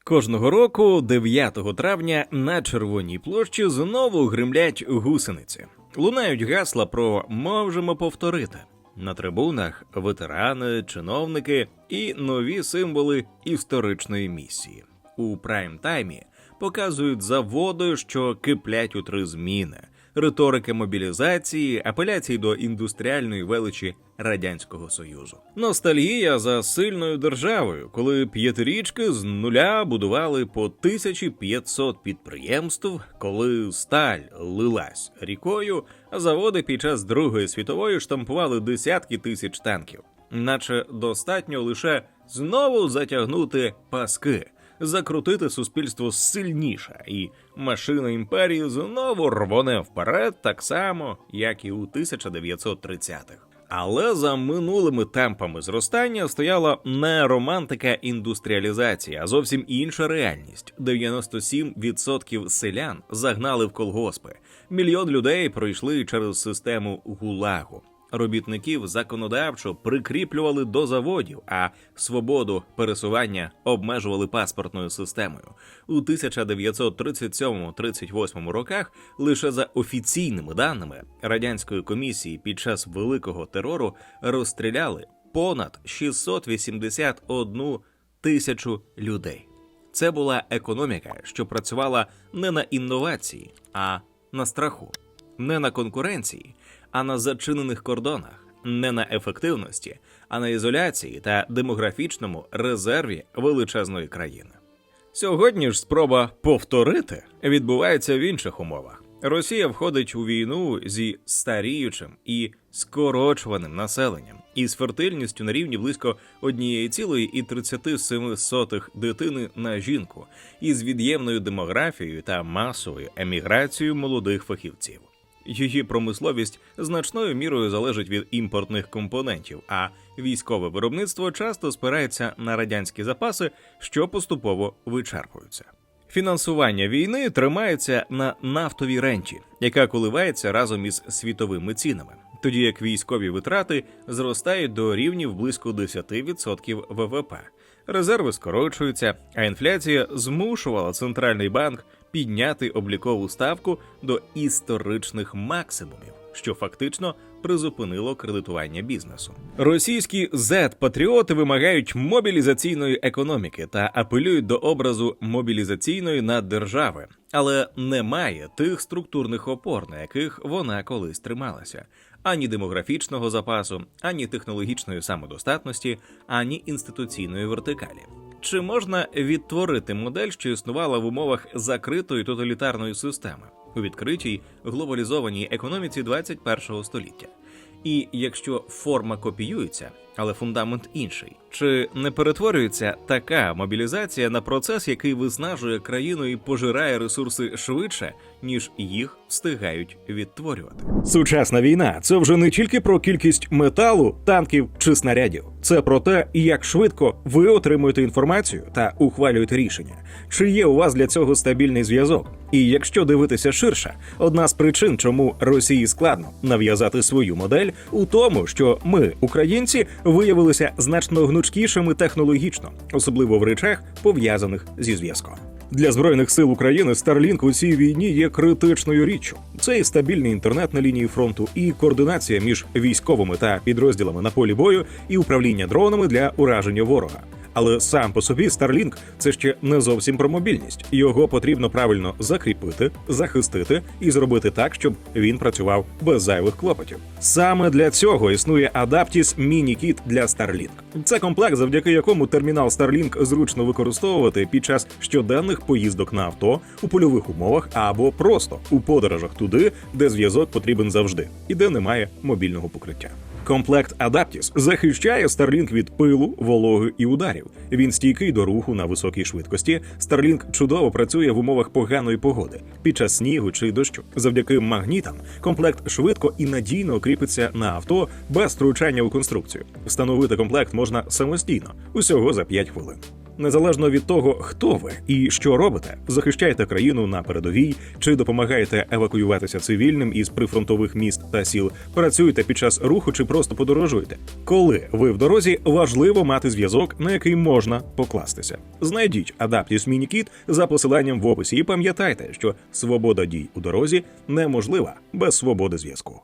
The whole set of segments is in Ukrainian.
Кожного року, 9 травня, на Червоній площі знову гримлять гусениці. Лунають гасла про «можемо повторити». На трибунах – ветерани, чиновники і нові символи історичної місії. У прайм-таймі показують заводи, що киплять у 3 зміни, риторики мобілізації, апеляції до індустріальної величі Радянського Союзу. Ностальгія за сильною державою, коли п'ятирічки з нуля будували по 1500 підприємств, коли сталь лилась рікою, а заводи під час Другої світової штампували десятки тисяч танків. Наче достатньо лише знову затягнути паски, закрутити суспільство сильніше, і машина імперії знову рвоне вперед так само, як і у 1930-х. Але за минулими темпами зростання стояла не романтика індустріалізації, а зовсім інша реальність. 97% селян загнали в колгоспи. 1 мільйон людей пройшли через систему ГУЛАГу. Робітників законодавчо прикріплювали до заводів, а свободу пересування обмежували паспортною системою. У 1937-38 роках лише за офіційними даними Радянської комісії під час Великого терору розстріляли понад 681 тисячу людей. Це була економіка, що працювала не на інновації, а на страху, не на конкуренції, а на зачинених кордонах, не на ефективності, а на ізоляції та демографічному резерві величезної країни. Сьогодні ж спроба повторити відбувається в інших умовах. Росія входить у війну зі старіючим і скорочуваним населенням, із фертильністю на рівні близько 1,37 дитини на жінку, із від'ємною демографією та масовою еміграцією молодих фахівців. Її промисловість значною мірою залежить від імпортних компонентів, а військове виробництво часто спирається на радянські запаси, що поступово вичерпуються. Фінансування війни тримається на нафтовій ренті, яка коливається разом із світовими цінами, тоді як військові витрати зростають до рівнів близько 10% ВВП. Резерви скорочуються, а інфляція змушувала Центральний банк підняти облікову ставку до історичних максимумів, що фактично призупинило кредитування бізнесу. Російські зет-патріоти вимагають мобілізаційної економіки та апелюють до образу мобілізаційної наддержави, але немає тих структурних опор, на яких вона колись трималася. Ані демографічного запасу, ані технологічної самодостатності, ані інституційної вертикалі. Чи можна відтворити модель, що існувала в умовах закритої тоталітарної системи у відкритій глобалізованій економіці 21-го століття? І якщо форма копіюється, але фундамент інший, чи не перетворюється така мобілізація на процес, який виснажує країну і пожирає ресурси швидше, ніж їх встигають відтворювати? Сучасна війна – це вже не тільки про кількість металу, танків чи снарядів. Це про те, як швидко ви отримуєте інформацію та ухвалюєте рішення. Чи є у вас для цього стабільний зв'язок? І якщо дивитися ширше, одна з причин, чому Росії складно нав'язати свою модель, у тому, що ми, українці, виявилися значно гнучкішими технологічно, особливо в речах, пов'язаних зі зв'язком. Для Збройних сил України Starlink у цій війні є критичною річчю. Це і стабільний інтернет на лінії фронту, і координація між військовими та підрозділами на полі бою, і управління дронами для ураження ворога. Але сам по собі Starlink – це ще не зовсім про мобільність. Його потрібно правильно закріпити, захистити і зробити так, щоб він працював без зайвих клопотів. Саме для цього існує Adaptis Mini-Kit для Starlink. Це комплект, завдяки якому термінал Starlink зручно використовувати під час щоденних поїздок на авто, у польових умовах або просто у подорожах туди, де зв'язок потрібен завжди і де немає мобільного покриття. Комплект Adaptis захищає Starlink від пилу, вологи і ударів. Він стійкий до руху на високій швидкості. Starlink чудово працює в умовах поганої погоди, під час снігу чи дощу. Завдяки магнітам комплект швидко і надійно кріпиться на авто без втручання у конструкцію. Встановити комплект можна самостійно, усього за 5 хвилин. Незалежно від того, хто ви і що робите, захищаєте країну на передовій чи допомагаєте евакуюватися цивільним із прифронтових міст та сіл, працюєте під час руху чи просто подорожуєте. Коли ви в дорозі, важливо мати зв'язок, на який можна покластися. Знайдіть Adaptis Mini-Kit за посиланням в описі і пам'ятайте, що свобода дій у дорозі неможлива без свободи зв'язку.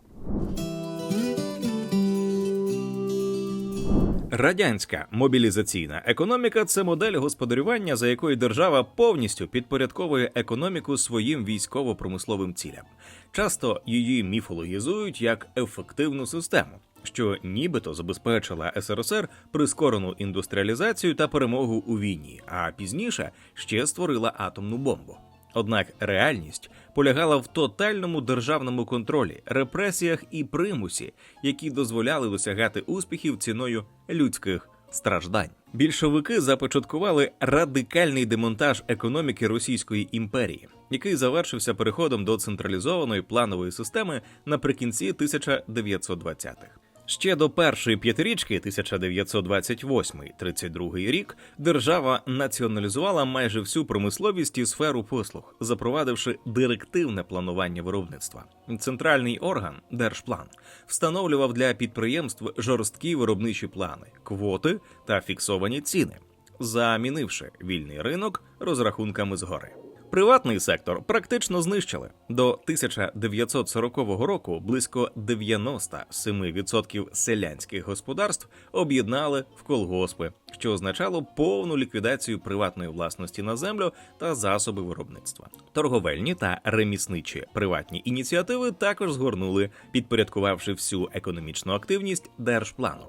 Радянська мобілізаційна економіка – це модель господарювання, за якою держава повністю підпорядковує економіку своїм військово-промисловим цілям. Часто її міфологізують як ефективну систему, що нібито забезпечила СРСР прискорену індустріалізацію та перемогу у війні, а пізніше ще створила атомну бомбу. Однак реальність полягала в тотальному державному контролі, репресіях і примусі, які дозволяли досягати успіхів ціною людських страждань. Більшовики започаткували радикальний демонтаж економіки Російської імперії, який завершився переходом до централізованої планової системи наприкінці 1920-х. Ще до першої п'ятирічки 1928-32 рік держава націоналізувала майже всю промисловість і сферу послуг, запровадивши директивне планування виробництва. Центральний орган – Держплан встановлював для підприємств жорсткі виробничі плани, квоти та фіксовані ціни, замінивши вільний ринок розрахунками згори. Приватний сектор практично знищили. До 1940 року близько 97% селянських господарств об'єднали в колгоспи, що означало повну ліквідацію приватної власності на землю та засоби виробництва. Торговельні та ремісничі приватні ініціативи також згорнули, підпорядкувавши всю економічну активність Держплану.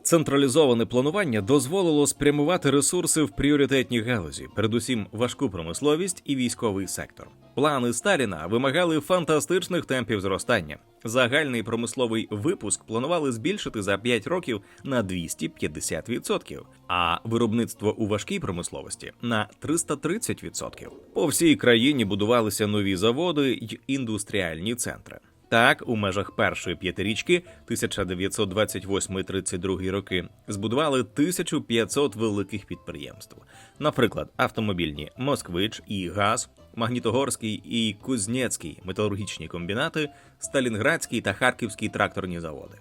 Централізоване планування дозволило спрямувати ресурси в пріоритетні галузі, передусім важку промисловість і військовий сектор. Плани Сталіна вимагали фантастичних темпів зростання. Загальний промисловий випуск планували збільшити за 5 років на 250%, а виробництво у важкій промисловості – на 330%. По всій країні будувалися нові заводи й індустріальні центри. Так, у межах першої п'ятирічки 1928-32 роки збудували 1500 великих підприємств. Наприклад, автомобільні «Москвич» і «ГАЗ», Магнітогорський і Кузнєцький металургічні комбінати, Сталінградський та Харківський тракторні заводи.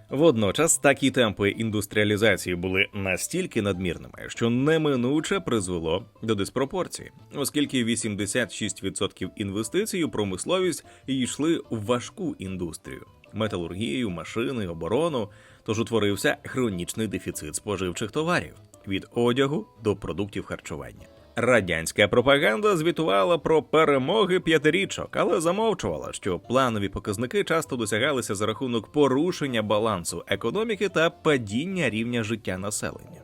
Водночас такі темпи індустріалізації були настільки надмірними, що неминуче призвело до диспропорції, оскільки 86% інвестицій у промисловість йшли в важку індустрію – металургію, машини, оборону, тож утворився хронічний дефіцит споживчих товарів – від одягу до продуктів харчування. Радянська пропаганда звітувала про перемоги п'ятирічок, але замовчувала, що планові показники часто досягалися за рахунок порушення балансу економіки та падіння рівня життя населення.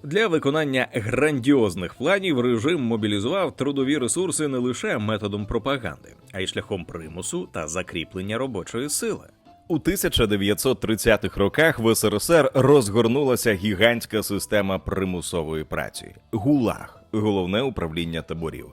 Для виконання грандіозних планів режим мобілізував трудові ресурси не лише методом пропаганди, а й шляхом примусу та закріплення робочої сили. У 1930-х роках в СРСР розгорнулася гігантська система примусової праці – ГУЛАГ – головне управління таборів.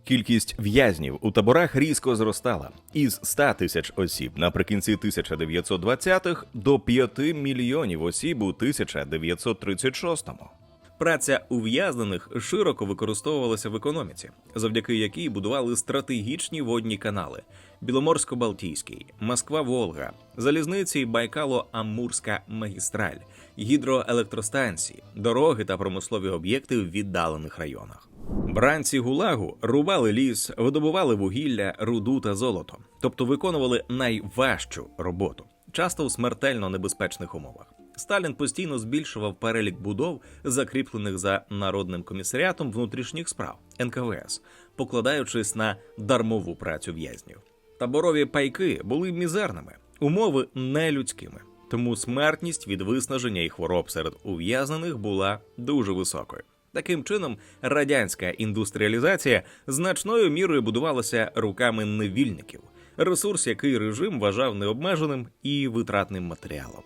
Кількість в'язнів у таборах різко зростала – із 100 тисяч осіб наприкінці 1920-х до 5 мільйонів осіб у 1936-му. Праця ув'язнених широко використовувалася в економіці, завдяки якій будували стратегічні водні канали – Біломорсько-Балтійський, Москва-Волга, залізниці Байкало-Амурська магістраль, гідроелектростанції, дороги та промислові об'єкти в віддалених районах. Бранці ГУЛАГу рубали ліс, видобували вугілля, руду та золото, тобто виконували найважчу роботу, часто в смертельно небезпечних умовах. Сталін постійно збільшував перелік будов, закріплених за Народним комісаріатом внутрішніх справ НКВС, покладаючись на дармову працю в'язнів. Таборові пайки були мізерними, умови нелюдськими, тому смертність від виснаження і хвороб серед ув'язнених була дуже високою. Таким чином, радянська індустріалізація значною мірою будувалася руками невільників, ресурс, який режим вважав необмеженим і витратним матеріалом.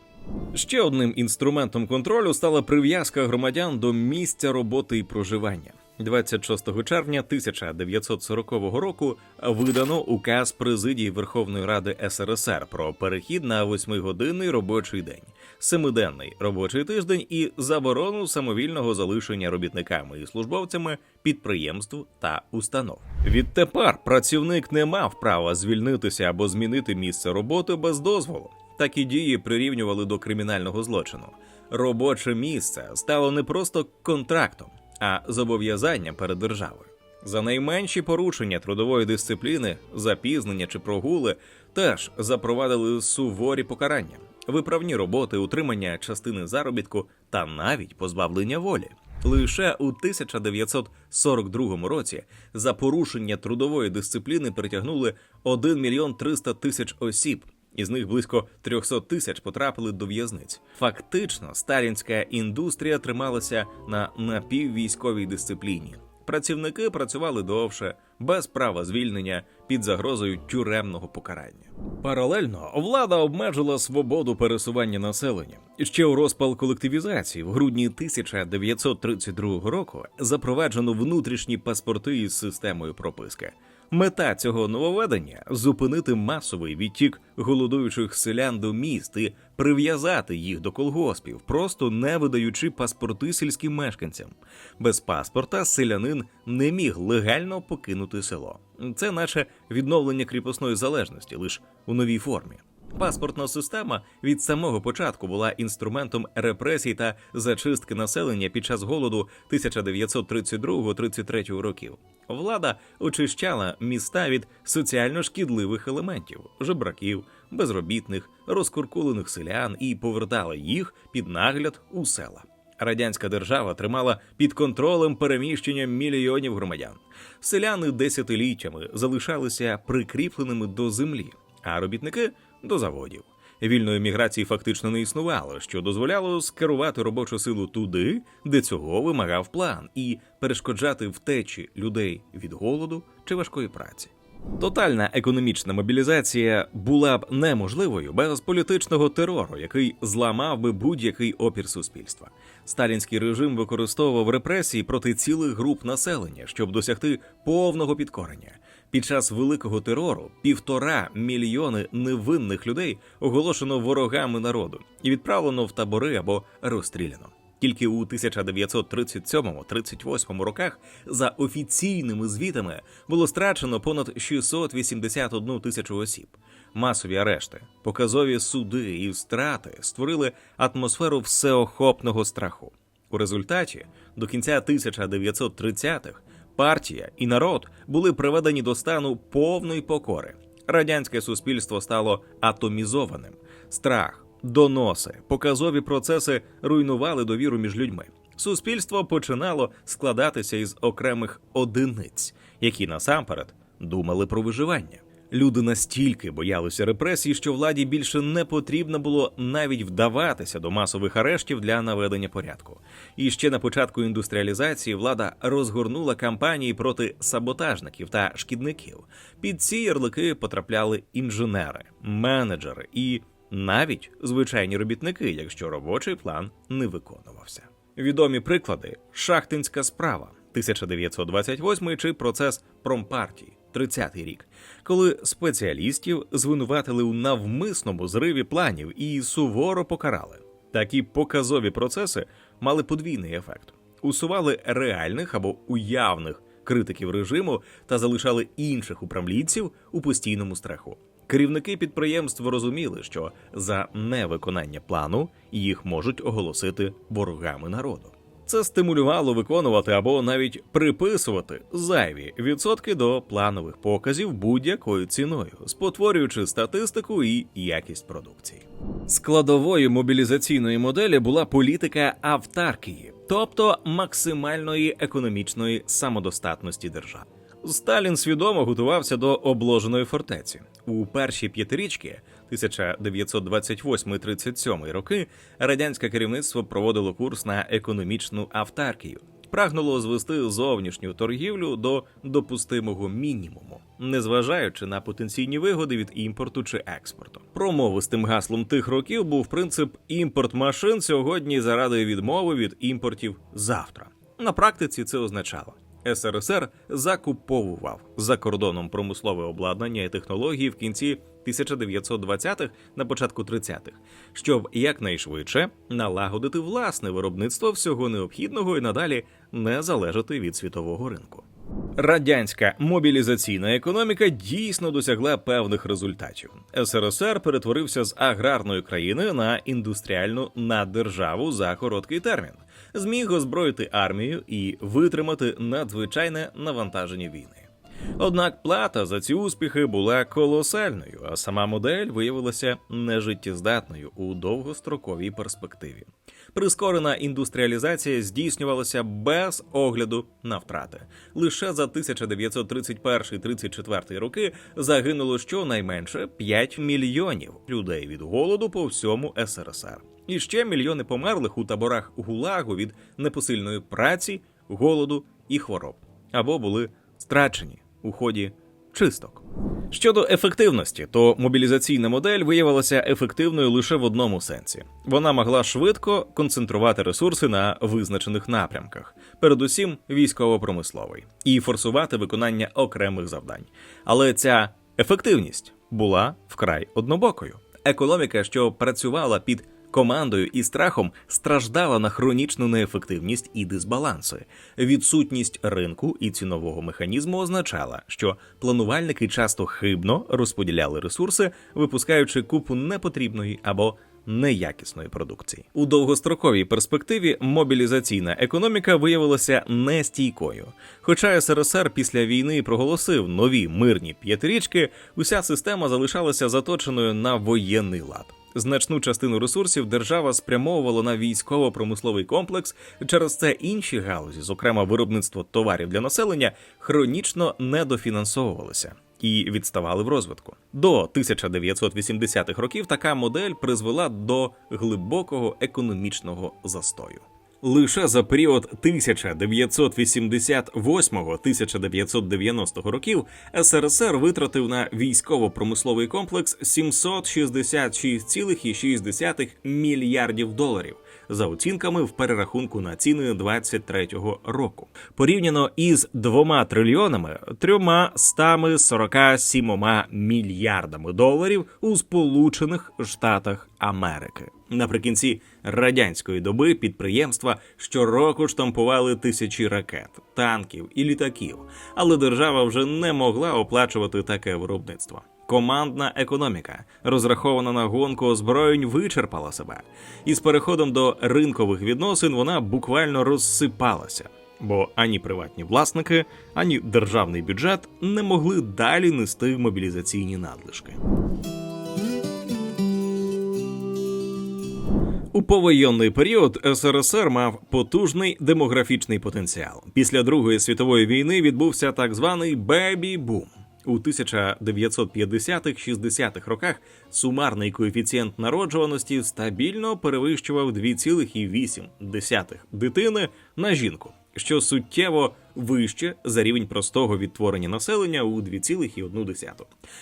Ще одним інструментом контролю стала прив'язка громадян до місця роботи і проживання. 26 червня 1940 року видано указ Президії Верховної Ради СРСР про перехід на 8-годинний робочий день. семиденний робочий тиждень і заборону самовільного залишення робітниками і службовцями підприємств та установ. Відтепер працівник не мав права звільнитися або змінити місце роботи без дозволу. Такі дії прирівнювали до кримінального злочину. Робоче місце стало не просто контрактом, а зобов'язанням перед державою. За найменші порушення трудової дисципліни, запізнення чи прогули теж запровадили суворі покарання, виправні роботи, утримання частини заробітку та навіть позбавлення волі. Лише у 1942 році за порушення трудової дисципліни притягнули 1 мільйон 300 тисяч осіб, із них близько 300 тисяч потрапили до в'язниць. Фактично, сталінська індустрія трималася на напіввійськовій дисципліні. Працівники працювали довше, без права звільнення, під загрозою тюремного покарання. Паралельно влада обмежила свободу пересування населення. Ще у розпал колективізації в грудні 1932 року запроваджено внутрішні паспорти із системою прописки. Мета цього нововведення – зупинити масовий відтік голодуючих селян до міст і прив'язати їх до колгоспів, просто не видаючи паспорти сільським мешканцям. Без паспорта селянин не міг легально покинути село. Це наче відновлення кріпосної залежності, лише у новій формі. Паспортна система від самого початку була інструментом репресій та зачистки населення під час голоду 1932-33 років. Влада очищала міста від соціально шкідливих елементів – жебраків, безробітних, розкуркулених селян і повертала їх під нагляд у села. Радянська держава тримала під контролем переміщення мільйонів громадян. Селяни десятиліттями залишалися прикріпленими до землі, а робітники – до заводів. Вільної міграції фактично не існувало, що дозволяло скерувати робочу силу туди, де цього вимагав план, і перешкоджати втечі людей від голоду чи важкої праці. Тотальна економічна мобілізація була б неможливою без політичного терору, який зламав би будь-який опір суспільства. Сталінський режим використовував репресії проти цілих груп населення, щоб досягти повного підкорення. Під час Великого терору 1,5 мільйони невинних людей оголошено ворогами народу і відправлено в табори або розстріляно. Тільки у 1937-38 роках за офіційними звітами було страчено понад 681 тисячу осіб. Масові арешти, показові суди і страти створили атмосферу всеохопного страху. У результаті до кінця 1930-х партія і народ були приведені до стану повної покори. Радянське суспільство стало атомізованим. Страх, доноси, показові процеси руйнували довіру між людьми. Суспільство починало складатися із окремих одиниць, які насамперед думали про виживання. Люди настільки боялися репресій, що владі більше не потрібно було навіть вдаватися до масових арештів для наведення порядку. І ще на початку індустріалізації влада розгорнула кампанії проти саботажників та шкідників. Під ці ярлики потрапляли інженери, менеджери і навіть звичайні робітники, якщо робочий план не виконувався. Відомі приклади – Шахтинська справа, 1928 чи процес промпартії, 30-й рік, коли спеціалістів звинуватили у навмисному зриві планів і суворо покарали. Такі показові процеси мали подвійний ефект. Усували реальних або уявних критиків режиму та залишали інших управлінців у постійному страху. Керівники підприємств розуміли, що за невиконання плану їх можуть оголосити ворогами народу. Це стимулювало виконувати або навіть приписувати зайві відсотки до планових показів будь-якою ціною, спотворюючи статистику і якість продукції. Складовою мобілізаційної моделі була політика автаркії, тобто максимальної економічної самодостатності держави. Сталін свідомо готувався до обложеної фортеці. У перші п'ятирічки 1928-37 роки радянське керівництво проводило курс на економічну автаркію. Прагнуло звести зовнішню торгівлю до допустимого мінімуму, незважаючи на потенційні вигоди від імпорту чи експорту. Промовистим гаслом тих років був принцип «імпорт машин сьогодні заради відмови від імпортів завтра». На практиці це означало: СРСР закуповував за кордоном промислове обладнання і технології в кінці 1920-х, на початку 30-х, щоб якнайшвидше налагодити власне виробництво всього необхідного і надалі не залежати від світового ринку. Радянська мобілізаційна економіка дійсно досягла певних результатів. СРСР перетворився з аграрної країни на індустріальну наддержаву за короткий термін, зміг озброїти армію і витримати надзвичайне навантаження війни. Однак плата за ці успіхи була колосальною, а сама модель виявилася нежиттєздатною у довгостроковій перспективі. Прискорена індустріалізація здійснювалася без огляду на втрати. Лише за 1931-34 роки загинуло щонайменше 5 мільйонів людей від голоду по всьому СРСР. І ще мільйони померлих у таборах ГУЛАГу від непосильної праці, голоду і хвороб. Або були страчені у ході чисток. Щодо ефективності, то мобілізаційна модель виявилася ефективною лише в одному сенсі. Вона могла швидко концентрувати ресурси на визначених напрямках, передусім військово-промисловий, і форсувати виконання окремих завдань. Але ця ефективність була вкрай однобокою. Економіка, що працювала під командою і страхом, страждала на хронічну неефективність і дисбаланси. Відсутність ринку і цінового механізму означала, що планувальники часто хибно розподіляли ресурси, випускаючи купу непотрібної або неякісної продукції. У довгостроковій перспективі мобілізаційна економіка виявилася нестійкою. Хоча СРСР після війни проголосив нові мирні п'ятирічки, уся система залишалася заточеною на воєнний лад. Значну частину ресурсів держава спрямовувала на військово-промисловий комплекс, через це інші галузі, зокрема виробництво товарів для населення, хронічно недофінансовувалися і відставали в розвитку. До 1980-х років така модель призвела до глибокого економічного застою. Лише за період 1988-1990 років СРСР витратив на військово-промисловий комплекс 766,6 мільярдів доларів, за оцінками в перерахунку на ціни 23-го року. Порівняно із 2 трильйонами 347 мільярдами доларів у Сполучених Штатах Америки. Наприкінці радянської доби підприємства щороку штампували тисячі ракет, танків і літаків, але держава вже не могла оплачувати таке виробництво. Командна економіка, розрахована на гонку озброєнь, вичерпала себе. І з переходом до ринкових відносин вона буквально розсипалася. Бо ані приватні власники, ані державний бюджет не могли далі нести мобілізаційні надлишки. У повоєнний період СРСР мав потужний демографічний потенціал. Після Другої світової війни відбувся так званий бебі-бум. У 1950-60-х роках сумарний коефіцієнт народжуваності стабільно перевищував 2,8 дитини на жінку, що суттєво вище за рівень простого відтворення населення у 2,1.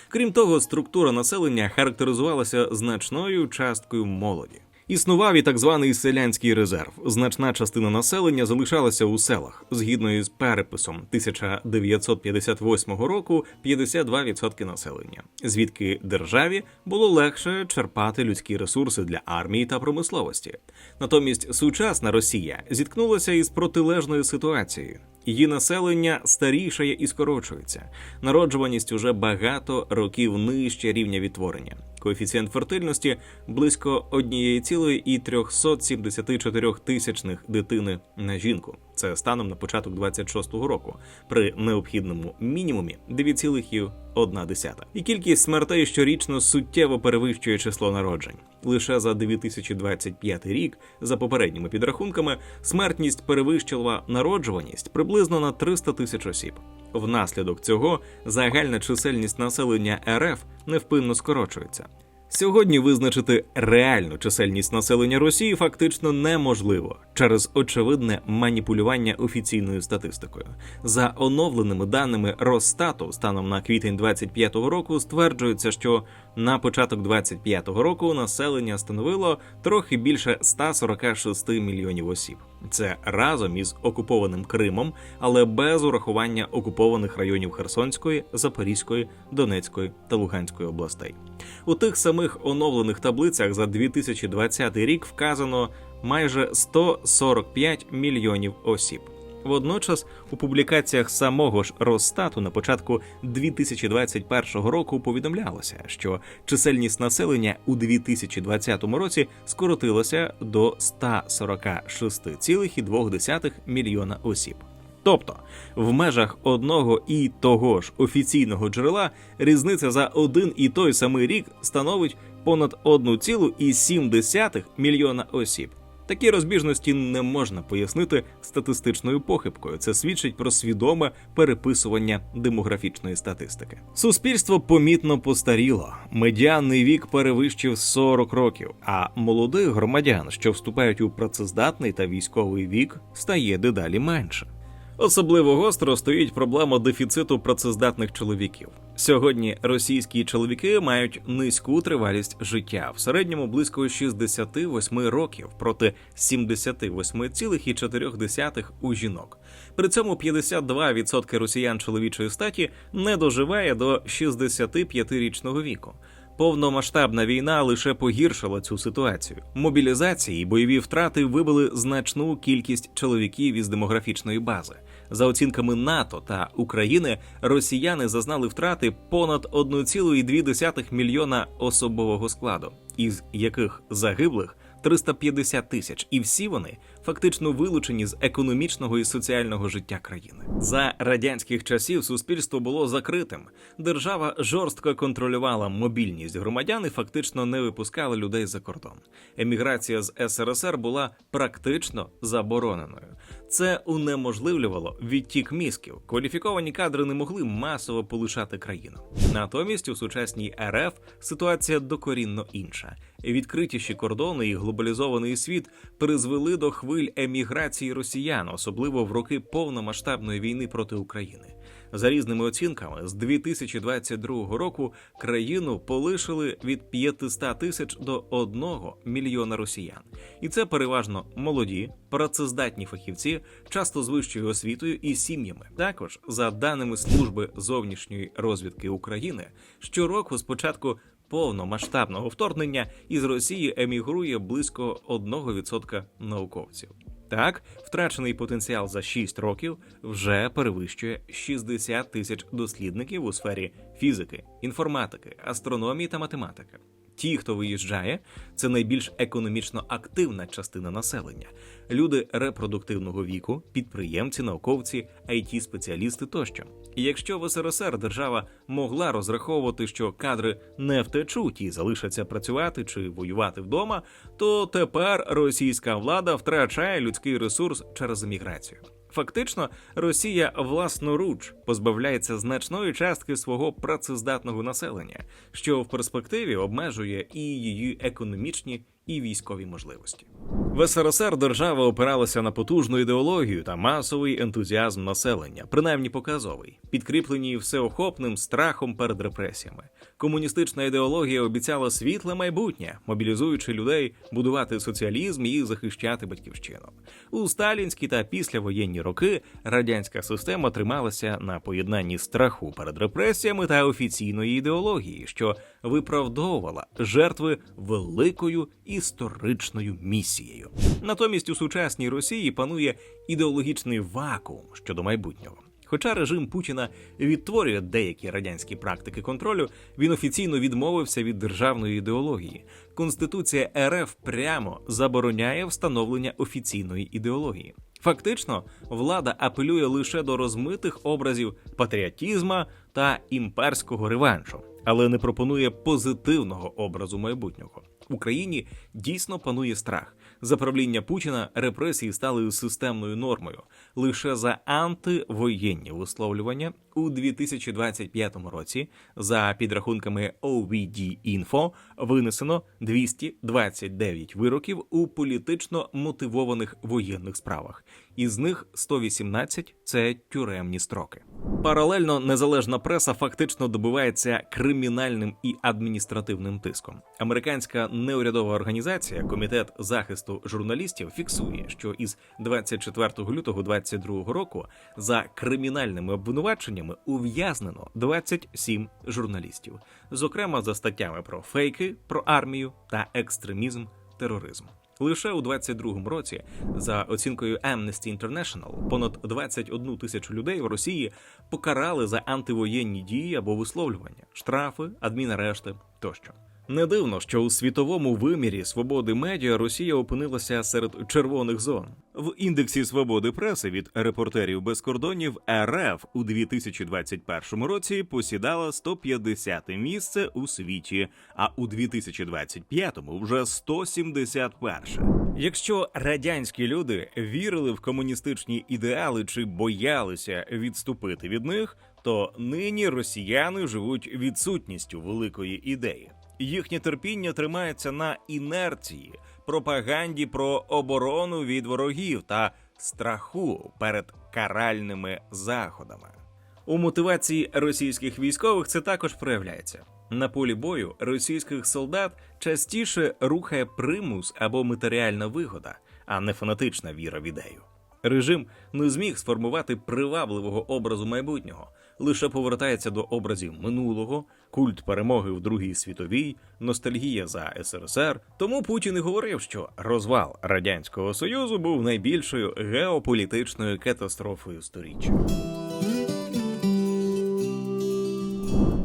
Крім того, структура населення характеризувалася значною часткою молоді. Існував і так званий селянський резерв. Значна частина населення залишалася у селах. Згідно із переписом 1958 року 52% населення, звідки державі було легше черпати людські ресурси для армії та промисловості. Натомість сучасна Росія зіткнулася із протилежною ситуацією. Її населення старішає і скорочується. Народжуваність уже багато років нижче рівня відтворення. Коефіцієнт фертильності близько 1,374 дитини на жінку. Це станом на початок 26-го року. При необхідному мінімумі 9,1. І кількість смертей щорічно суттєво перевищує число народжень. Лише за 2025 рік, за попередніми підрахунками, смертність перевищила народжуваність приблизно на 300 тисяч осіб. Внаслідок цього загальна чисельність населення РФ невпинно скорочується. Сьогодні визначити реальну чисельність населення Росії фактично неможливо через очевидне маніпулювання офіційною статистикою. За оновленими даними Росстату станом на квітень 25-го року стверджується, що на початок 25-го року населення становило трохи більше 146 мільйонів осіб. Це разом із окупованим Кримом, але без урахування окупованих районів Херсонської, Запорізької, Донецької та Луганської областей. У тих самих оновлених таблицях за 2020 рік вказано майже 145 мільйонів осіб. Водночас у публікаціях самого ж Росстату на початку 2021 року повідомлялося, що чисельність населення у 2020 році скоротилася до 146,2 мільйона осіб. Тобто, в межах одного і того ж офіційного джерела різниця за один і той самий рік становить понад 1,7 мільйона осіб. Такі розбіжності не можна пояснити статистичною похибкою. Це свідчить про свідоме переписування демографічної статистики. Суспільство помітно постаріло. Медіанний вік перевищив 40 років, а молодих громадян, що вступають у працездатний та військовий вік, стає дедалі менше. Особливо гостро стоїть проблема дефіциту працездатних чоловіків. Сьогодні російські чоловіки мають низьку тривалість життя, в середньому близько 68 років проти 78,4 у жінок. При цьому 52% росіян чоловічої статі не доживає до 65-річного віку. Повномасштабна війна лише погіршила цю ситуацію. Мобілізації і бойові втрати вибили значну кількість чоловіків із демографічної бази. За оцінками НАТО та України, росіяни зазнали втрати понад 1,2 мільйона особового складу, із яких загиблих 350 тисяч, і всі вони фактично вилучені з економічного і соціального життя країни. За радянських часів суспільство було закритим. Держава жорстко контролювала мобільність громадян і фактично не випускала людей за кордон. Еміграція з СРСР була практично забороненою. Це унеможливлювало відтік мізків. Кваліфіковані кадри не могли масово полишати країну. Натомість у сучасній РФ ситуація докорінно інша. Відкритіші кордони і глобалізований світ призвели до хвиль еміграції росіян, особливо в роки повномасштабної війни проти України. За різними оцінками, з 2022 року країну полишили від 500 тисяч до 1 мільйона росіян. І це переважно молоді, працездатні фахівці, часто з вищою освітою і сім'ями. Також, за даними Служби зовнішньої розвідки України, щороку з початку повномасштабного вторгнення із Росії емігрує близько 1% науковців. Так, втрачений потенціал за 6 років вже перевищує 60 тисяч дослідників у сфері фізики, інформатики, астрономії та математики. Ті, хто виїжджає, це найбільш економічно активна частина населення. Люди репродуктивного віку, підприємці, науковці, IT-спеціалісти тощо. І якщо в СРСР держава могла розраховувати, що кадри не втечуть і залишаться працювати чи воювати вдома, то тепер російська влада втрачає людський ресурс через еміграцію. Фактично, Росія власноруч позбавляється значної частки свого працездатного населення, що в перспективі обмежує і її економічні і військові можливості. В СРСР держава опиралася на потужну ідеологію та масовий ентузіазм населення, принаймні показовий, підкріплені всеохопним страхом перед репресіями. Комуністична ідеологія обіцяла світле майбутнє, мобілізуючи людей будувати соціалізм і захищати батьківщину. У сталінські та післявоєнні роки радянська система трималася на поєднанні страху перед репресіями та офіційної ідеології, що виправдовувала жертви великою історичною місією. Натомість у сучасній Росії панує ідеологічний вакуум щодо майбутнього. Хоча режим Путіна відтворює деякі радянські практики контролю, він офіційно відмовився від державної ідеології. Конституція РФ прямо забороняє встановлення офіційної ідеології. Фактично, влада апелює лише до розмитих образів патріотизму та імперського реваншу, але не пропонує позитивного образу майбутнього. В Україні дійсно панує страх. За правління Путіна репресії стали системною нормою. Лише за антивоєнні висловлювання у 2025 році, за підрахунками OVD-Info, винесено 229 вироків у політично мотивованих воєнних справах. із них 118 – це тюремні строки. Паралельно незалежна преса фактично добивається кримінальним і адміністративним тиском. Американська неурядова організація Комітет захисту журналістів фіксує, що із 24 лютого 2022 року за кримінальними обвинуваченнями ув'язнено 27 журналістів, зокрема за статтями про фейки, про армію та екстремізм, тероризм. Лише у 2022 році, за оцінкою Amnesty International, понад 21 тисячу людей в Росії покарали за антивоєнні дії або висловлювання, штрафи, адмінарешти тощо. Не дивно, що у світовому вимірі свободи медіа Росія опинилася серед червоних зон. В індексі свободи преси від «Репортерів без кордонів» РФ у 2021 році посідала 150-те місце у світі, а у 2025-му вже 171-ше. Якщо радянські люди вірили в комуністичні ідеали чи боялися відступити від них, то нині росіяни живуть відсутністю великої ідеї. Їхнє терпіння тримається на інерції, пропаганді про оборону від ворогів та страху перед каральними заходами. У мотивації російських військових це також проявляється. На полі бою російських солдат частіше рухає примус або матеріальна вигода, а не фанатична віра в ідею. Режим не зміг сформувати привабливого образу майбутнього, лише повертається до образів минулого, культ перемоги в Другій світовій, ностальгія за СРСР. Тому Путін і говорив, що розвал Радянського Союзу був найбільшою геополітичною катастрофою сторіччя.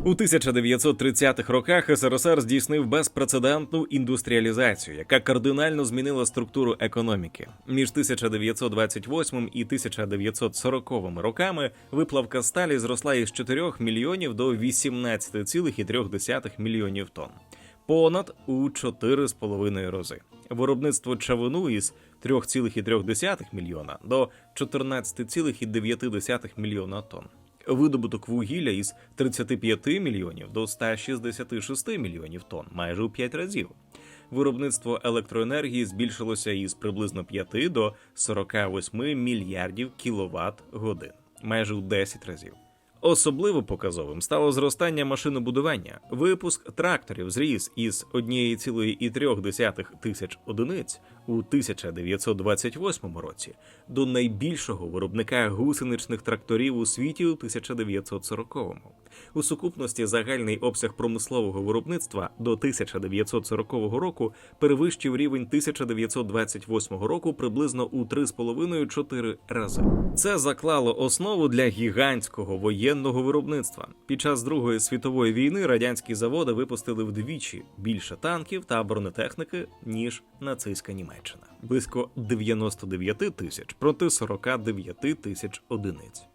У 1930-х роках СРСР здійснив безпрецедентну індустріалізацію, яка кардинально змінила структуру економіки. Між 1928 і 1940 роками виплавка сталі зросла із 4 мільйонів до 18,3 мільйонів тонн. Понад у 4,5 рази. Виробництво чавуну із 3,3 мільйона до 14,9 мільйона тонн. Видобуток вугілля із 35 мільйонів до 166 мільйонів тонн, майже у 5 разів. Виробництво електроенергії збільшилося із приблизно 5 до 48 мільярдів кіловат-годин, майже у 10 разів. Особливо показовим стало зростання машинобудування. Випуск тракторів зріс із 1,3 тисяч одиниць у 1928 році до найбільшого виробника гусеничних тракторів у світі у 1940-му. У сукупності загальний обсяг промислового виробництва до 1940 року перевищив рівень 1928 року приблизно у 3,5-4 рази. Це заклало основу для гігантського воєнного виробництва. Під час Другої світової війни радянські заводи випустили вдвічі більше танків та бронетехніки, ніж нацистська Німеччина. Близько 99 тисяч проти 49 тисяч одиниць.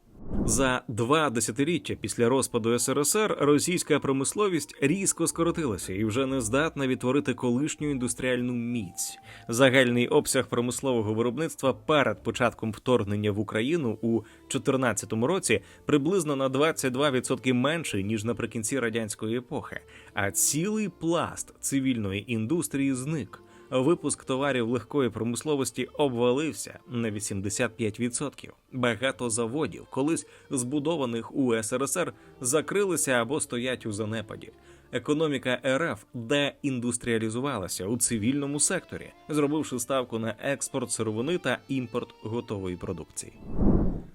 За 2 десятиліття після розпаду СРСР російська промисловість різко скоротилася і вже не здатна відтворити колишню індустріальну міць. Загальний обсяг промислового виробництва перед початком вторгнення в Україну у 2014 році приблизно на 22% менший, ніж наприкінці радянської епохи, а цілий пласт цивільної індустрії зник. Випуск товарів легкої промисловості обвалився на 85%. Багато заводів, колись збудованих у СРСР, закрилися або стоять у занепаді. Економіка РФ деіндустріалізувалася у цивільному секторі, зробивши ставку на експорт сировини та імпорт готової продукції.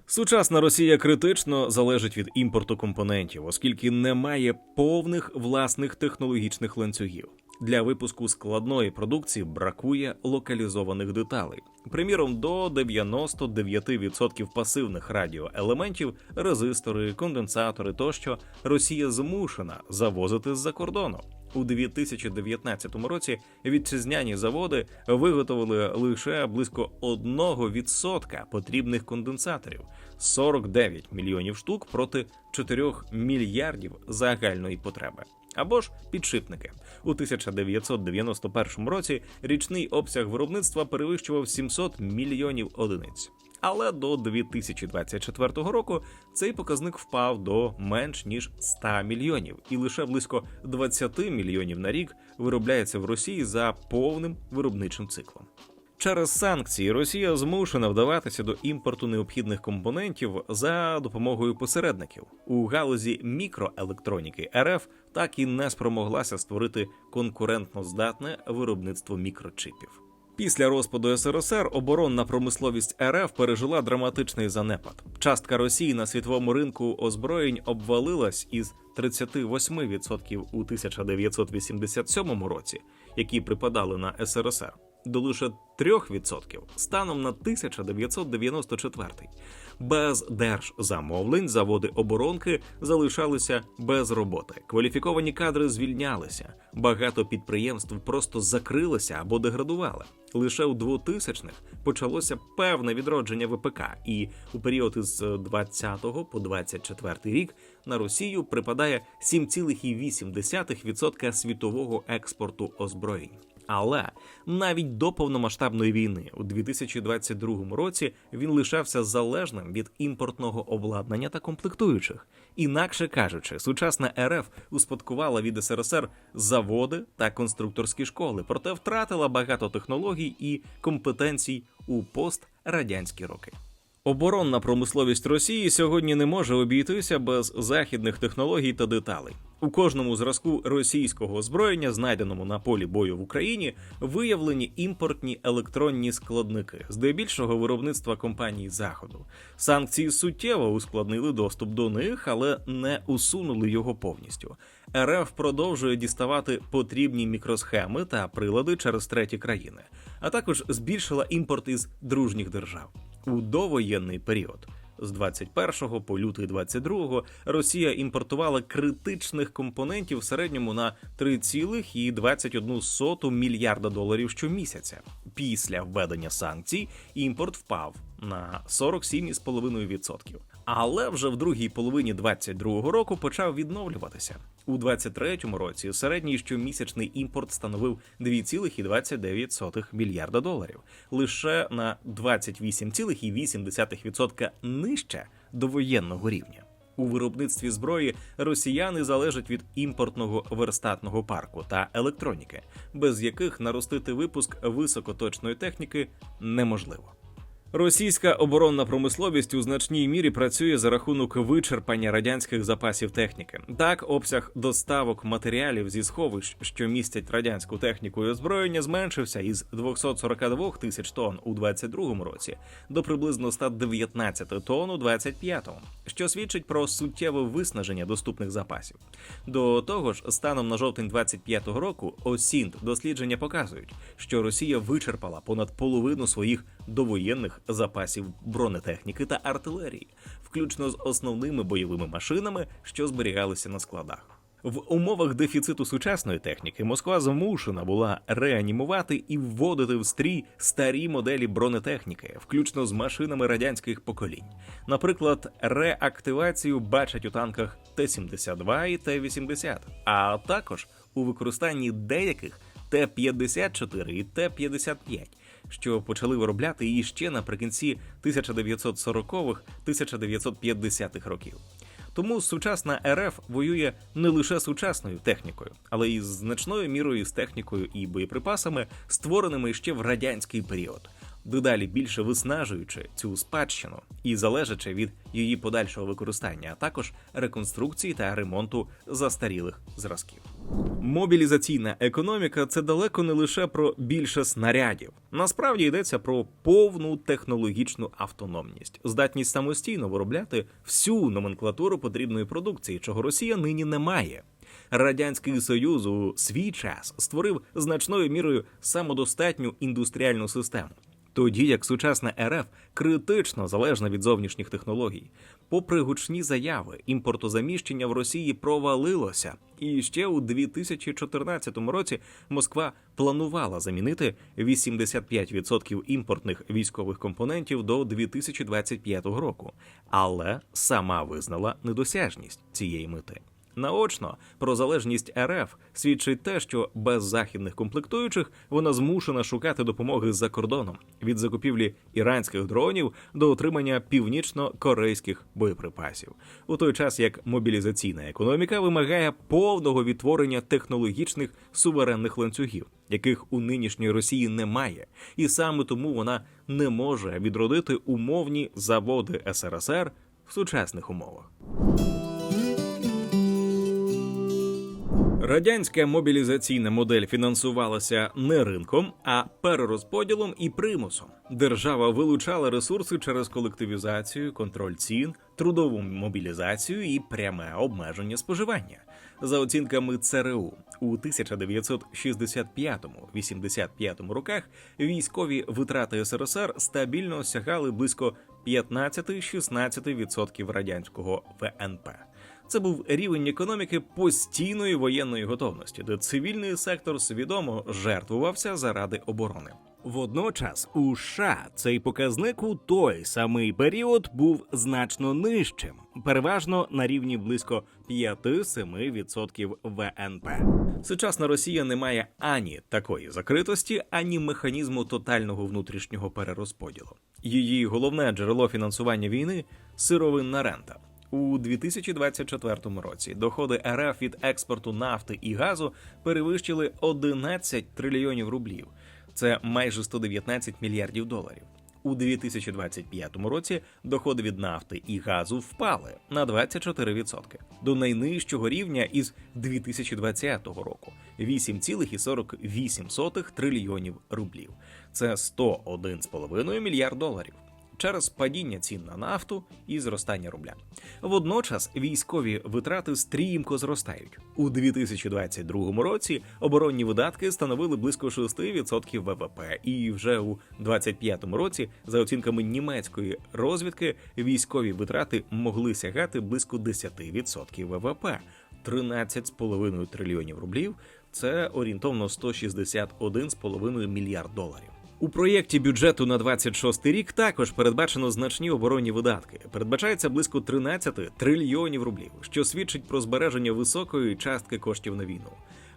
Сучасна Росія критично залежить від імпорту компонентів, оскільки не має повних власних технологічних ланцюгів. Для випуску складної продукції бракує локалізованих деталей. Приміром, до 99% пасивних радіоелементів, резистори, конденсатори тощо, Росія змушена завозити з-за кордону. У 2019 році вітчизняні заводи виготовили лише близько 1% потрібних конденсаторів – 49 мільйонів штук проти 4 мільярдів загальної потреби. Або ж підшипники. У 1991 році річний обсяг виробництва перевищував 700 мільйонів одиниць. Але до 2024 року цей показник впав до менш ніж 100 мільйонів, і лише близько 20 мільйонів на рік виробляється в Росії за повним виробничим циклом. Через санкції Росія змушена вдаватися до імпорту необхідних компонентів за допомогою посередників. У галузі мікроелектроніки РФ так і не спромоглася створити конкурентно здатне виробництво мікрочипів. Після розпаду СРСР оборонна промисловість РФ пережила драматичний занепад. Частка Росії на світовому ринку озброєнь обвалилась із 38% у 1987 році, які припадали на СРСР, до лише 3% станом на 1994. Без держзамовлень заводи оборонки залишалися без роботи, кваліфіковані кадри звільнялися, багато підприємств просто закрилися або деградували. Лише у 2000-х почалося певне відродження ВПК, і у період із 20 по 24 рік на Росію припадає 7,8% світового експорту озброєнь. Але навіть до повномасштабної війни у 2022 році він лишався залежним від імпортного обладнання та комплектуючих. Інакше кажучи, сучасна РФ успадкувала від СРСР заводи та конструкторські школи, проте втратила багато технологій і компетенцій у пострадянські роки. Оборонна промисловість Росії сьогодні не може обійтися без західних технологій та деталей. У кожному зразку російського озброєння, знайденому на полі бою в Україні, виявлені імпортні електронні складники, здебільшого виробництва компаній Заходу. Санкції суттєво ускладнили доступ до них, але не усунули його повністю. РФ продовжує діставати потрібні мікросхеми та прилади через треті країни, а також збільшила імпорт із дружніх держав. У довоєнний період з 21 по лютий 22 Росія імпортувала критичних компонентів в середньому на 3,21 мільярда доларів щомісяця. Після введення санкцій імпорт впав на 47,5%. Але вже в другій половині 22 року почав відновлюватися. У 23-му році середній щомісячний імпорт становив 2,29 мільярда доларів, лише на 28,8% нижче довоєнного рівня. У виробництві зброї росіяни залежать від імпортного верстатного парку та електроніки, без яких наростити випуск високоточної техніки неможливо. Російська оборонна промисловість у значній мірі працює за рахунок вичерпання радянських запасів техніки. Так, обсяг доставок матеріалів зі сховищ, що містять радянську техніку і озброєння, зменшився із 242 тисяч тонн у 22-му році до приблизно 119 тонн у 25-му, що свідчить про суттєве виснаження доступних запасів. До того ж, станом на жовтень 25-го року ОСІНТ дослідження показують, що Росія вичерпала понад половину своїх довоєнних запасів бронетехніки та артилерії, включно з основними бойовими машинами, що зберігалися на складах. В умовах дефіциту сучасної техніки Москва змушена була реанімувати і вводити в стрій старі моделі бронетехніки, включно з машинами радянських поколінь. Наприклад, реактивацію бачать у танках Т-72 і Т-80, а також у використанні деяких Т-54 і Т-55, що почали виробляти іще наприкінці 1940-1950-х років. Тому сучасна РФ воює не лише сучасною технікою, але й значною мірою з технікою і боєприпасами, створеними ще в радянський період, дедалі більше виснажуючи цю спадщину і залежачи від її подальшого використання, а також реконструкції та ремонту застарілих зразків. Мобілізаційна економіка – це далеко не лише про більше снарядів. Насправді йдеться про повну технологічну автономність, здатність самостійно виробляти всю номенклатуру потрібної продукції, чого Росія нині не має. Радянський Союз у свій час створив значною мірою самодостатню індустріальну систему, тоді як сучасна РФ критично залежна від зовнішніх технологій. Попри гучні заяви, імпортозаміщення в Росії провалилося, і ще у 2014 році Москва планувала замінити 85% імпортних військових компонентів до 2025 року, але сама визнала недосяжність цієї мети. Наочно про залежність РФ свідчить те, що без західних комплектуючих вона змушена шукати допомоги з-за кордоном – від закупівлі іранських дронів до отримання північно-корейських боєприпасів. У той час як мобілізаційна економіка вимагає повного відтворення технологічних суверенних ланцюгів, яких у нинішньої Росії немає, і саме тому вона не може відродити умовні заводи СРСР в сучасних умовах. Радянська мобілізаційна модель фінансувалася не ринком, а перерозподілом і примусом. Держава вилучала ресурси через колективізацію, контроль цін, трудову мобілізацію і пряме обмеження споживання. За оцінками ЦРУ, у 1965-85 роках військові витрати СРСР стабільно сягали близько 15-16% радянського ВНП. Це був рівень економіки постійної воєнної готовності, де цивільний сектор свідомо жертвувався заради оборони. Водночас у США цей показник у той самий період був значно нижчим, переважно на рівні близько 5-7% ВНП. Сучасна Росія не має ані такої закритості, ані механізму тотального внутрішнього перерозподілу. Її головне джерело фінансування війни – сировинна рента. У 2024 році доходи РФ від експорту нафти і газу перевищили 11 трильйонів рублів. Це майже 119 мільярдів доларів. У 2025 році доходи від нафти і газу впали на 24%, до найнижчого рівня із 2020 року – 8,48 трильйонів рублів. Це 101,5 мільярд доларів. Через падіння цін на нафту і зростання рубля. Водночас військові витрати стрімко зростають. У 2022 році оборонні видатки становили близько 6% ВВП, і вже у 2025 році, за оцінками німецької розвідки, військові витрати могли сягати близько 10% ВВП. 13,5 трильйонів рублів – це орієнтовно 161,5 мільярд доларів. У проєкті бюджету на 26 рік також передбачено значні оборонні видатки. Передбачається близько 13 трильйонів рублів, що свідчить про збереження високої частки коштів на війну.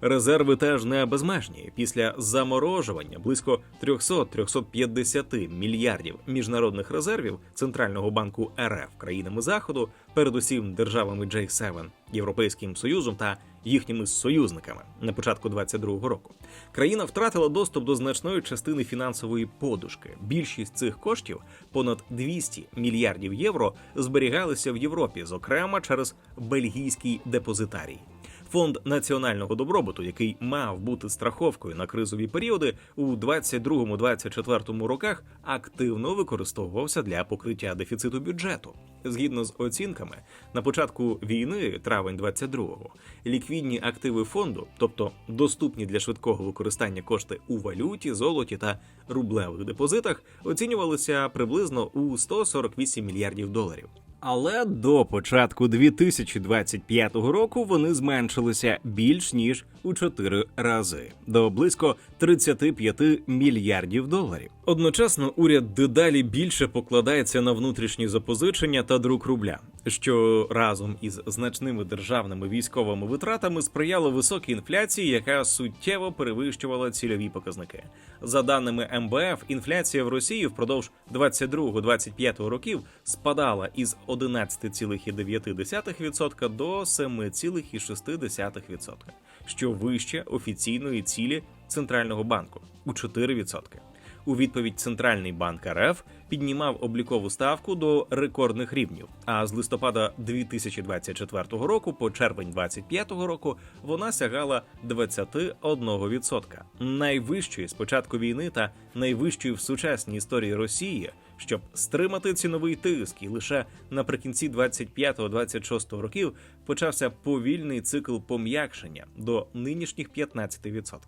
Резерви теж не безмежні. Після заморожування близько 300-350 мільярдів міжнародних резервів Центрального банку РФ країнами Заходу, передусім державами G7, Європейським Союзом та їхніми союзниками на початку 2022 року, країна втратила доступ до значної частини фінансової подушки. Більшість цих коштів, понад 200 мільярдів євро, зберігалися в Європі, зокрема через бельгійський депозитарій. Фонд національного добробуту, який мав бути страховкою на кризові періоди, у 22-24 роках активно використовувався для покриття дефіциту бюджету. Згідно з оцінками, на початку війни, травень 22-го, ліквідні активи фонду, тобто доступні для швидкого використання кошти у валюті, золоті та рублевих депозитах, оцінювалися приблизно у 148 мільярдів доларів. Але до початку 2025 року вони зменшилися більш ніж у 4 рази, до близько 35 мільярдів доларів. Одночасно уряд дедалі більше покладається на внутрішні запозичення та друк рубля, що разом із значними державними військовими витратами сприяло високій інфляції, яка суттєво перевищувала цільові показники. За даними МВФ, інфляція в Росії впродовж 22-25 років спадала із 11,9% до 7,6%, що вище офіційної цілі Центрального банку – у 4%. У відповідь Центральний банк РФ піднімав облікову ставку до рекордних рівнів, а з листопада 2024 року по червень 2025 року вона сягала 21%. Найвищої з початку війни та найвищої в сучасній історії Росії, щоб стримати ціновий тиск, і лише наприкінці 25-26 років почався повільний цикл пом'якшення до нинішніх 15%.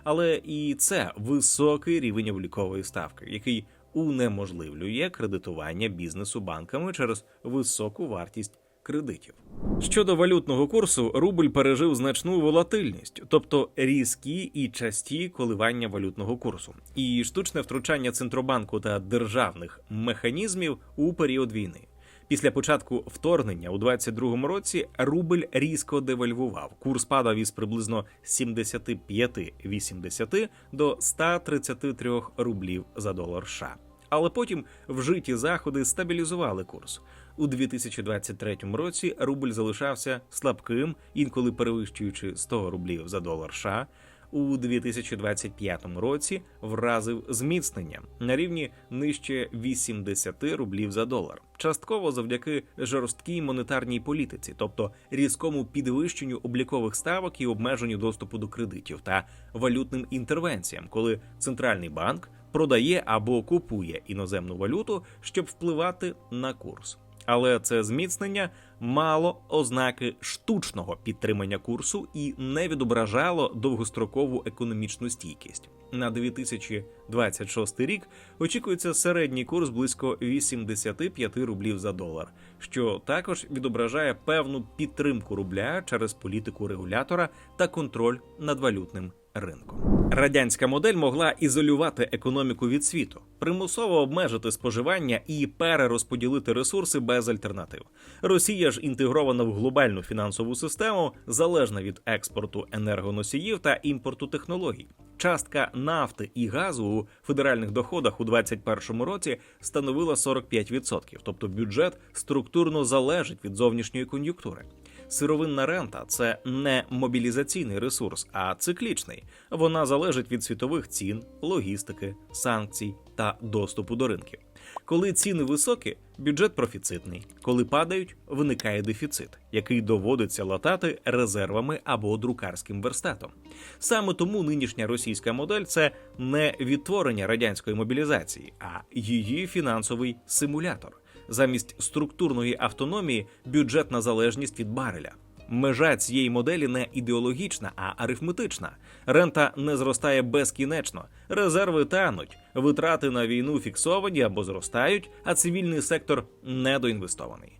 Але і це високий рівень облікової ставки, який унеможливлює кредитування бізнесу банками через високу вартість кредитів. Щодо валютного курсу, рубль пережив значну волатильність, тобто різкі і часті коливання валютного курсу, і штучне втручання Центробанку та державних механізмів у період війни. Після початку вторгнення у 22-му році рубль різко девальвував. Курс падав із приблизно 75-80 до 133 рублів за долар США. Але потім вжиті заходи стабілізували курс. У 2023 році рубль залишався слабким, інколи перевищуючи 100 рублів за долар США. У 2025 році вразив зміцнення на рівні нижче 80 рублів за долар. Частково завдяки жорсткій монетарній політиці, тобто різкому підвищенню облікових ставок і обмеженню доступу до кредитів та валютним інтервенціям, коли Центральний банк продає або купує іноземну валюту, щоб впливати на курс. Але це зміцнення мало ознаки штучного підтримання курсу і не відображало довгострокову економічну стійкість. На 2026 рік очікується середній курс близько 85 рублів за долар, що також відображає певну підтримку рубля через політику регулятора та контроль над валютним ринком. Радянська модель могла ізолювати економіку від світу, примусово обмежити споживання і перерозподілити ресурси без альтернатив. Росія ж інтегрована в глобальну фінансову систему, залежна від експорту енергоносіїв та імпорту технологій. Частка нафти і газу у федеральних доходах у 2021 році становила 45%, тобто бюджет структурно залежить від зовнішньої кон'юнктури. Сировинна рента – це не мобілізаційний ресурс, а циклічний. Вона залежить від світових цін, логістики, санкцій та доступу до ринків. Коли ціни високі, бюджет профіцитний. Коли падають, виникає дефіцит, який доводиться латати резервами або друкарським верстатом. Саме тому нинішня російська модель – це не відтворення радянської мобілізації, а її фінансовий симулятор. Замість структурної автономії – бюджетна залежність від бареля. Межа цієї моделі не ідеологічна, а арифметична. Рента не зростає безкінечно, резерви тануть, витрати на війну фіксовані або зростають, а цивільний сектор недоінвестований.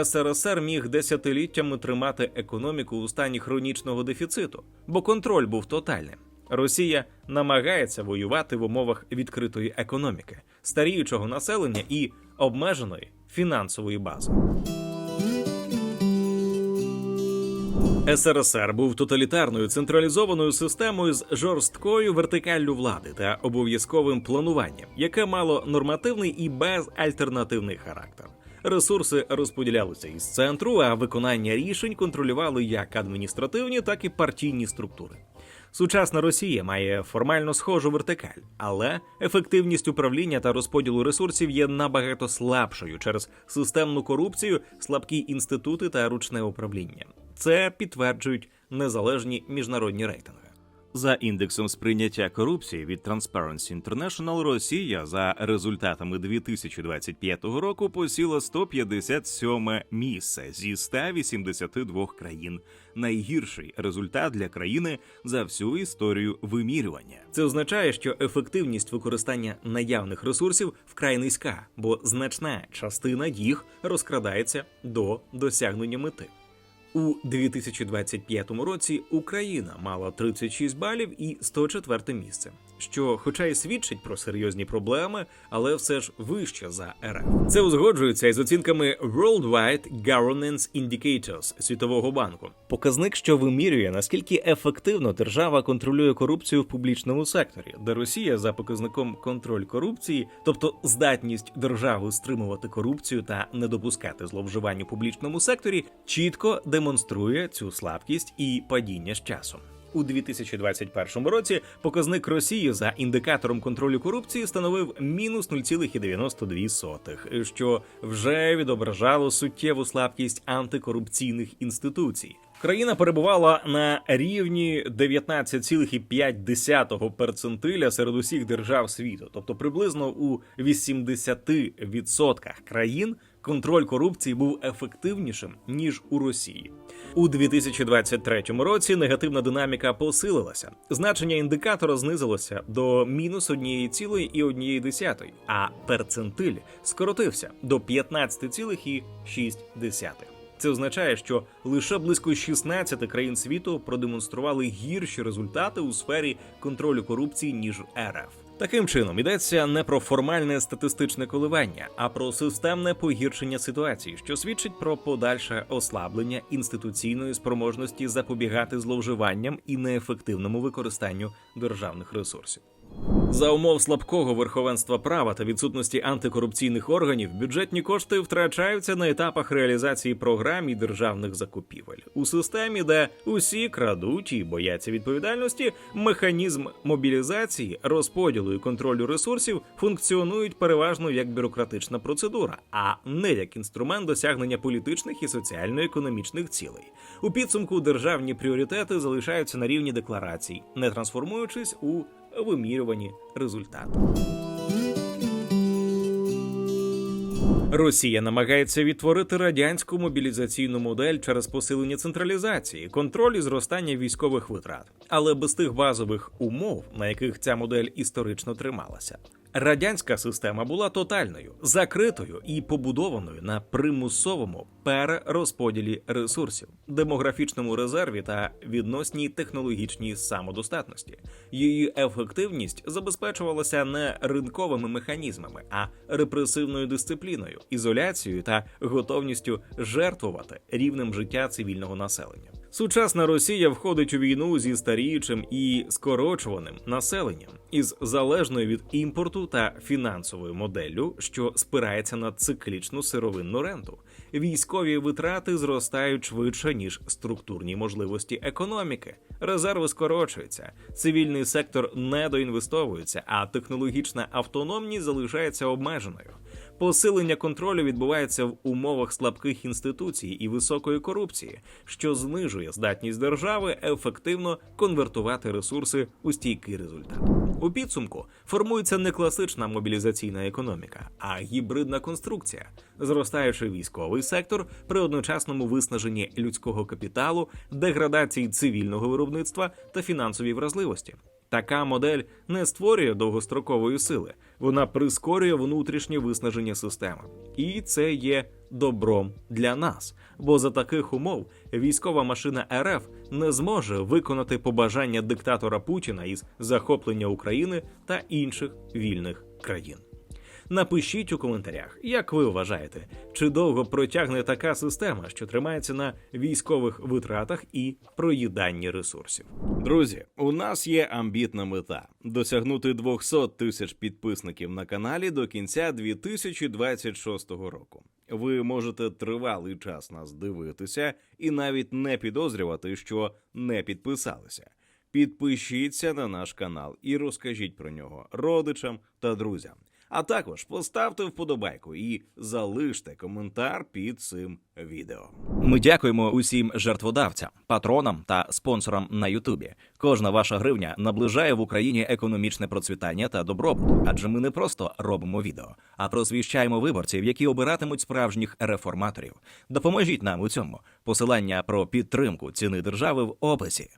СРСР міг десятиліттями тримати економіку у стані хронічного дефіциту, бо контроль був тотальним. Росія намагається воювати в умовах відкритої економіки, старіючого населення і обмеженої фінансової бази. СРСР був тоталітарною централізованою системою з жорсткою вертикаллю влади та обов'язковим плануванням, яке мало нормативний і безальтернативний характер. Ресурси розподілялися із центру, а виконання рішень контролювали як адміністративні, так і партійні структури. Сучасна Росія має формально схожу вертикаль, але ефективність управління та розподілу ресурсів є набагато слабшою через системну корупцію, слабкі інститути та ручне управління. Це підтверджують незалежні міжнародні рейтинги. За індексом сприйняття корупції від Transparency International Росія за результатами 2025 року посіла 157 місце зі 182 країн. Найгірший результат для країни за всю історію вимірювання. Це означає, що ефективність використання наявних ресурсів вкрай низька, бо значна частина їх розкрадається до досягнення мети. У 2025 році Україна мала 36 балів і 104 місце, що хоча й свідчить про серйозні проблеми, але все ж вище за РФ. Це узгоджується із оцінками Worldwide Governance Indicators Світового банку. Показник, що вимірює, наскільки ефективно держава контролює корупцію в публічному секторі, де Росія за показником контроль корупції, тобто здатність держави стримувати корупцію та не допускати зловживань у публічному секторі, чітко демонструє цю слабкість і падіння з часом. У 2021 році показник Росії за індикатором контролю корупції становив мінус 0,92, що вже відображало суттєву слабкість антикорупційних інституцій. Країна перебувала на рівні 19,5 перцентиля серед усіх держав світу, тобто приблизно у 80% країн контроль корупції був ефективнішим, ніж у Росії. У 2023 році негативна динаміка посилилася. Значення індикатора знизилося до мінус 1,1, а перцентиль скоротився до 15,6. Це означає, що лише близько 16 країн світу продемонстрували гірші результати у сфері контролю корупції, ніж РФ. Таким чином, йдеться не про формальне статистичне коливання, а про системне погіршення ситуації, що свідчить про подальше ослаблення інституційної спроможності запобігати зловживанням і неефективному використанню державних ресурсів. За умов слабкого верховенства права та відсутності антикорупційних органів бюджетні кошти втрачаються на етапах реалізації програм і державних закупівель. У системі, де усі крадуть і бояться відповідальності, механізм мобілізації, розподілу і контролю ресурсів функціонують переважно як бюрократична процедура, а не як інструмент досягнення політичних і соціально-економічних цілей. У підсумку державні пріоритети залишаються на рівні декларацій, не трансформуючись у вимірювані результати. Росія намагається відтворити радянську мобілізаційну модель через посилення централізації, контроль і зростання військових витрат, але без тих базових умов, на яких ця модель історично трималася. Радянська система була тотальною, закритою і побудованою на примусовому перерозподілі ресурсів, демографічному резерві та відносній технологічній самодостатності. Її ефективність забезпечувалася не ринковими механізмами, а репресивною дисципліною, ізоляцією та готовністю жертвувати рівнем життя цивільного населення. Сучасна Росія входить у війну зі старіючим і скорочуваним населенням, із залежною від імпорту та фінансовою моделлю, що спирається на циклічну сировинну ренту. Військові витрати зростають швидше, ніж структурні можливості економіки. Резерви скорочуються, цивільний сектор недоінвестовується, а технологічна автономність залишається обмеженою. Посилення контролю відбувається в умовах слабких інституцій і високої корупції, що знижує здатність держави ефективно конвертувати ресурси у стійкий результат. У підсумку формується не класична мобілізаційна економіка, а гібридна конструкція, зростаючи військовий сектор при одночасному виснаженні людського капіталу, деградації цивільного виробництва та фінансовій вразливості. Така модель не створює довгострокової сили, вона прискорює внутрішнє виснаження системи. І це є добром для нас, бо за таких умов військова машина РФ не зможе виконати побажання диктатора Путіна із захоплення України та інших вільних країн. Напишіть у коментарях, як ви вважаєте, чи довго протягне така система, що тримається на військових витратах і проїданні ресурсів. Друзі, у нас є амбітна мета – досягнути 200 тисяч підписників на каналі до кінця 2026 року. Ви можете тривалий час нас дивитися і навіть не підозрювати, що не підписалися. Підпишіться на наш канал і розкажіть про нього родичам та друзям. А також поставте вподобайку і залиште коментар під цим відео. Ми дякуємо усім жертводавцям, патронам та спонсорам на Ютубі. Кожна ваша гривня наближає в Україні економічне процвітання та добробут. Адже ми не просто робимо відео, а просвіщаємо виборців, які обиратимуть справжніх реформаторів. Допоможіть нам у цьому. Посилання про підтримку ціни держави в описі.